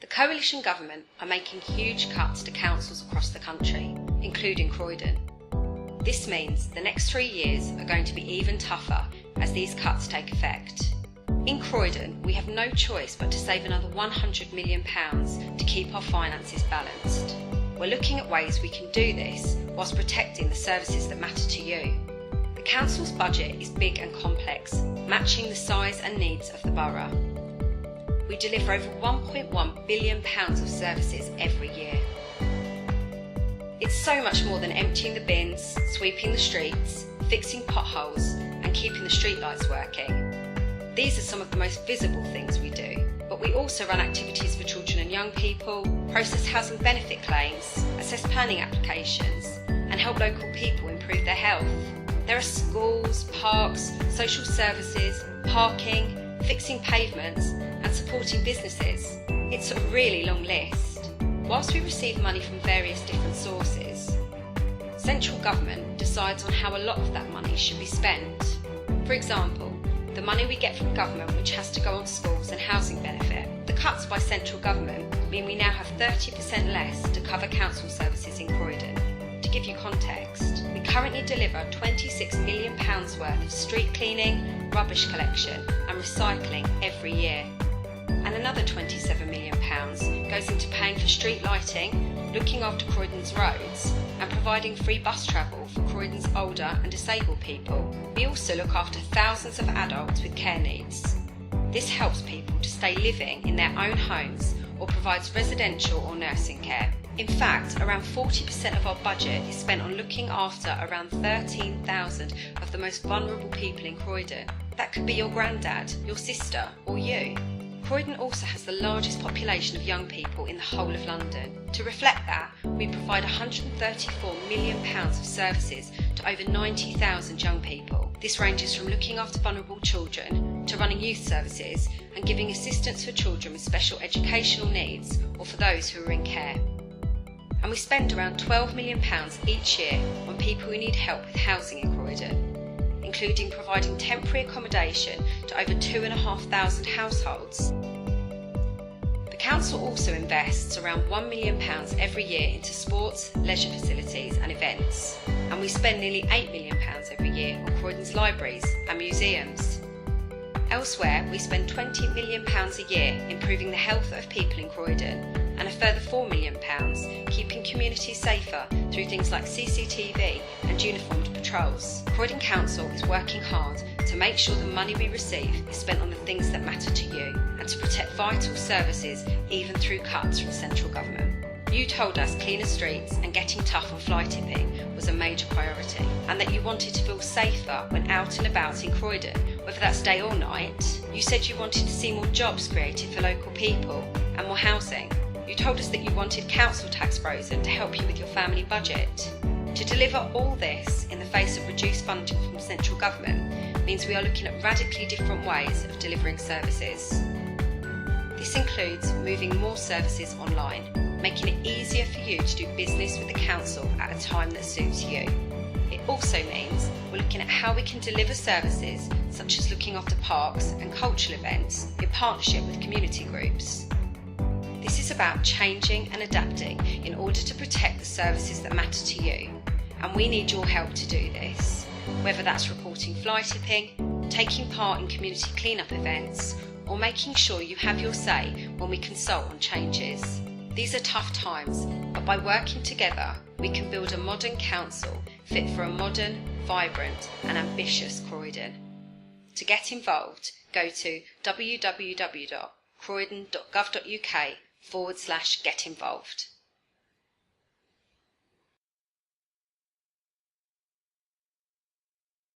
The coalition government are making huge cuts to councils across the country, including Croydon. This means the next 3 years are going to be even tougher as these cuts take effect. In Croydon, we have no choice but to save another £100 million to keep our finances balanced. We're looking at ways we can do this whilst protecting the services that matter to you. The council's budget is big and complex, matching the size and needs of the borough. We deliver over £1.1 billion of services every year. It's so much more than emptying the bins, sweeping the streets, fixing potholes and keeping the streetlights working. These are some of the most visible things we do, but we also run activities for children and young people, process housing benefit claims, assess planning applications and help local people improve their health. There are schools, parks, social services, parking, fixing pavements and supporting businesses. It's a really long list. Whilst we receive money from various different sources, central government decides on how a lot of that money should be spent. For example, the money we get from government which has to go on schools and housing benefit. The cuts by central government mean we now have 30% less to cover council services in Croydon. To give you context, we currently deliver £26 million worth of street cleaning, rubbish collection and recycling every year. And another £27 million goes into paying for street lighting, looking after Croydon's roads and providing free bus travel for Croydon's older and disabled people. We also look after thousands of adults with care needs. This helps people to stay living in their own homes or provides residential or nursing care. In fact, around 40% of our budget is spent on looking after around 13,000 of the most vulnerable people in Croydon. That could be your granddad, your sister or you. Croydon also has the largest population of young people in the whole of London. To reflect that, we provide £134 million of services to over 90,000 young people. This ranges from looking after vulnerable children to running youth services and giving assistance for children with special educational needs or for those who are in care. And we spend around £12 million each year on people who need help with housing in Croydon, including providing temporary accommodation to over 2,500 households. The council also invests around £1 million every year into sports, leisure facilities and events, and we spend nearly £8 million every year on Croydon's libraries and museums. Elsewhere, we spend £20 million a year improving the health of people in Croydon and a further £4 million keeping communities safer through things like CCTV and uniformed patrols. Croydon Council is working hard to make sure the money we receive is spent on the things that matter to you and to protect vital services even through cuts from central government. You told us cleaner streets and getting tough on fly tipping was a major priority and that you wanted to feel safer when out and about in Croydon, whether that's day or night. You said you wanted to see more jobs created for local people and more housing. You told us that you wanted council tax frozen to help you with your family budget. To deliver all this in the face of reduced funding from central government means we are looking at radically different ways of delivering services. This includes moving more services online, making it easier for you to do business with the council at a time that suits you. It also means we're looking at how we can deliver services such as looking after parks and cultural events in partnership with community groups. This is about changing and adapting in order to protect the services that matter to you, and we need your help to do this, whether that's reporting fly tipping, taking part in community clean-up events, or making sure you have your say when we consult on changes. These are tough times, but by working together, we can build a modern council fit for a modern, vibrant and ambitious Croydon. To get involved, go to www.croydon.gov.uk/get involved.